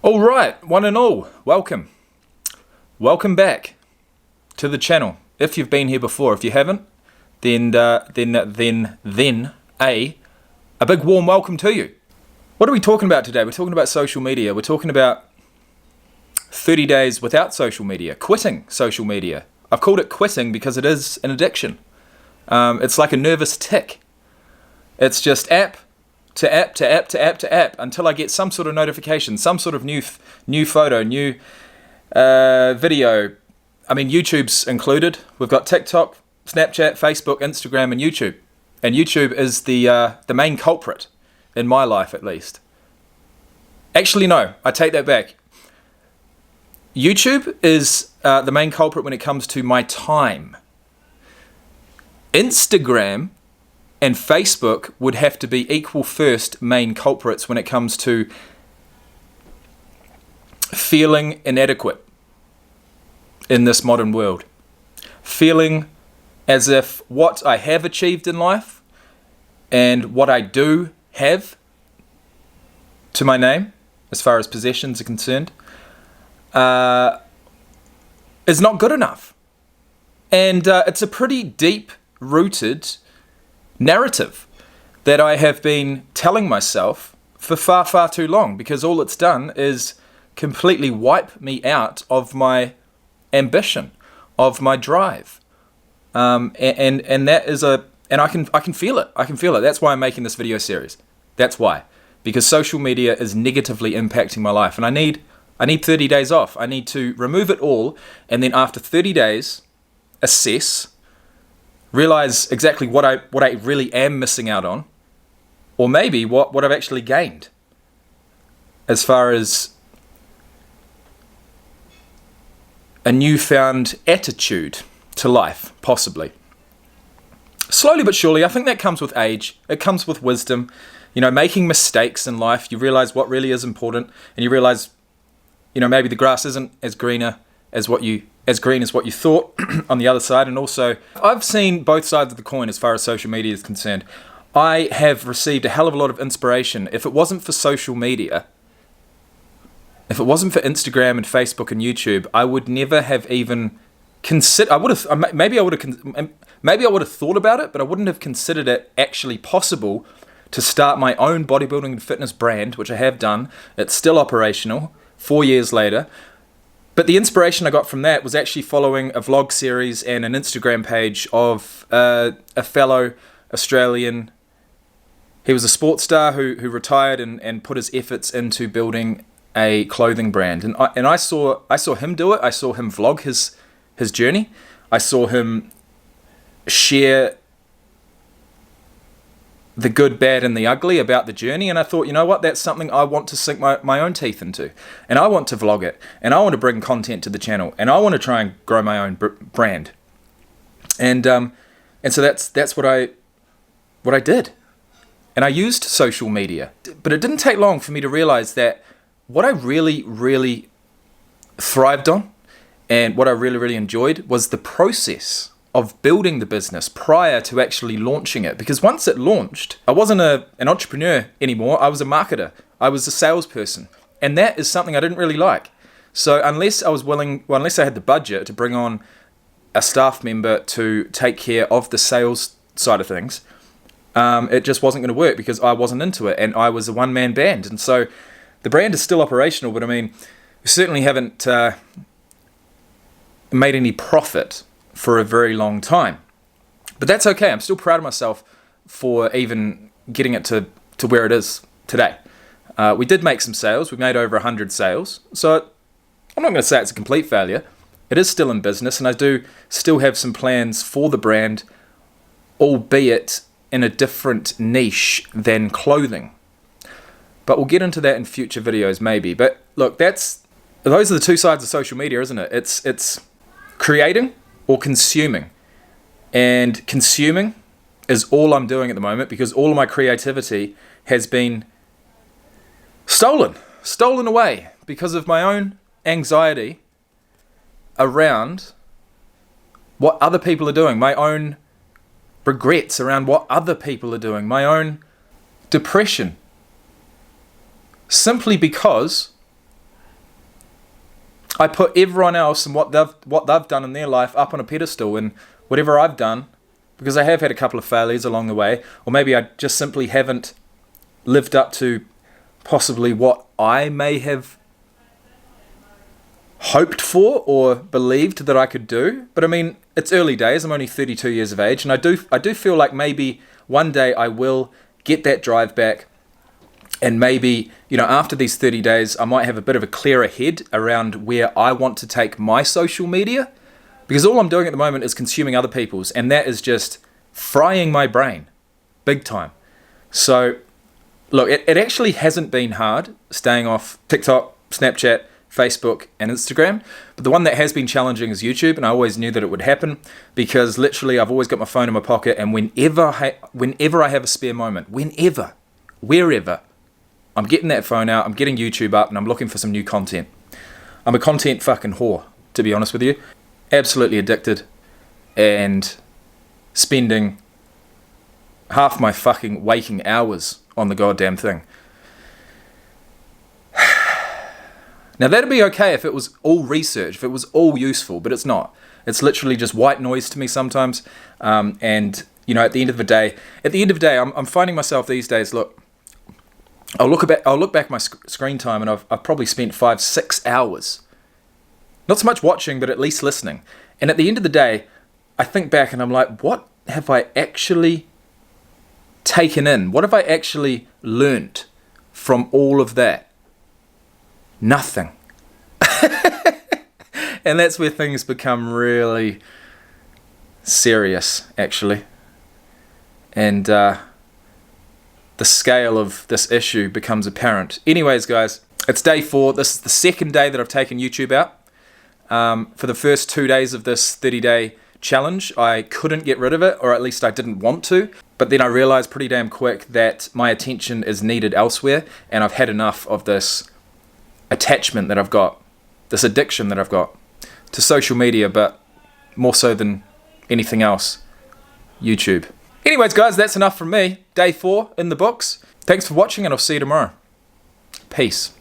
All right, one and all, welcome. Welcome back to the channel. If you've been here before, if you haven't, then a big warm welcome to you. What are we talking about today? We're talking about social media. We're talking about 30 days without social media, quitting social media. I've called it quitting because it is an addiction. It's like a nervous tick. It's just app to app to app to app to app until I get some sort of notification, some sort of new photo, new video. I mean, YouTube's included. We've got TikTok, Snapchat, Facebook, Instagram, and YouTube. And YouTube is the main culprit in my life, at least. Actually, no, I take that back. YouTube is the main culprit when it comes to my time. Instagram and Facebook would have to be equal first main culprits when it comes to feeling inadequate in this modern world. Feeling as if what I have achieved in life and what I do have to my name, as far as possessions are concerned, is not good enough. And it's a pretty deep-rooted narrative that I have been telling myself for far, far too long, because all it's done is completely wipe me out of my ambition, of my drive. And that is and I can feel it. I can feel it. That's why I'm making this video series. That's why. Because social media is negatively impacting my life, and I need 30 days off. I need to remove it all, and then after 30 days, assess, realize exactly what I really am missing out on, or maybe what I've actually gained as far as a newfound attitude to life, possibly. Slowly but surely, I think that comes with age. It comes with wisdom. You know, making mistakes in life, you realize what really is important, and you realize, you know, maybe the grass isn't as green as what you thought on the other side. And also, I've seen both sides of the coin as far as social media is concerned. I have received a hell of a lot of inspiration. If it wasn't for social media, if it wasn't for Instagram and Facebook and YouTube, I would never have even considered. Maybe I would have thought about it, but I wouldn't have considered it actually possible to start my own bodybuilding and fitness brand, which I have done. It's still operational 4 years later. But the inspiration I got from that was actually following a vlog series and an Instagram page of a fellow Australian. He was a sports star who retired and put his efforts into building a clothing brand. And I saw him do it. I saw him vlog his journey. I saw him share the good, bad, and the ugly about the journey, and I thought, you know what, that's something I want to sink my own teeth into, and I want to vlog it, and I want to bring content to the channel, and I want to try and grow my own brand, and so that's what I did, and I used social media, but it didn't take long for me to realize that what I really thrived on, and what I really enjoyed was the process of building the business prior to actually launching it. Because once it launched, I wasn't an entrepreneur anymore. I was a marketer. I was a salesperson. And that is something I didn't really like. So unless I had the budget to bring on a staff member to take care of the sales side of things, it just wasn't going to work because I wasn't into it and I was a one-man band. And so the brand is still operational, but I mean, we certainly haven't made any profit for a very long time. But that's okay. I'm still proud of myself for even getting it to where it is today. We did make some sales. We made over 100 sales. So I'm not going to say it's a complete failure. It is still in business, and I do still have some plans for the brand, albeit in a different niche than clothing. But we'll get into that in future videos maybe. But look, those are the two sides of social media, isn't it? It's creating or consuming. And consuming is all I'm doing at the moment because all of my creativity has been stolen away because of my own anxiety around what other people are doing, my own regrets around what other people are doing, my own depression, simply because I put everyone else and what they've done in their life up on a pedestal, and whatever I've done, because I have had a couple of failures along the way, or maybe I just simply haven't lived up to possibly what I may have hoped for or believed that I could do. But I mean, it's early days. I'm only 32 years of age, and I do feel like maybe one day I will get that drive back, and maybe, after these 30 days, I might have a bit of a clearer head around where I want to take my social media, because all I'm doing at the moment is consuming other people's, and that is just frying my brain big time. So look, it actually hasn't been hard staying off TikTok, Snapchat, Facebook, and Instagram. But the one that has been challenging is YouTube, and I always knew that it would happen, because literally I've always got my phone in my pocket, and whenever I have a spare moment, wherever, I'm getting that phone out, I'm getting YouTube up, and I'm looking for some new content. I'm a content fucking whore, to be honest with you. Absolutely addicted, and spending half my fucking waking hours on the goddamn thing. Now that'd be okay if it was all research, if it was all useful, but it's not. It's literally just white noise to me sometimes. And at the end of the day, I'm finding myself these days. Look, I'll look back at my screen time, and I've probably spent 5-6 hours, not so much watching, but at least listening. And at the end of the day, I think back and I'm like, what have I actually taken in? What have I actually learnt from all of that? Nothing. And that's where things become really serious, actually. And the scale of this issue becomes apparent. Anyways, guys, it's day 4. This is the second day that I've taken YouTube out. For the first 2 days of this 30-day challenge, I couldn't get rid of it, or at least I didn't want to. But then I realized pretty damn quick that my attention is needed elsewhere, and I've had enough of this attachment that I've got, this addiction that I've got to social media, but more so than anything else, YouTube. Anyways, guys, that's enough from me. Day 4 in the books. Thanks for watching, and I'll see you tomorrow. Peace.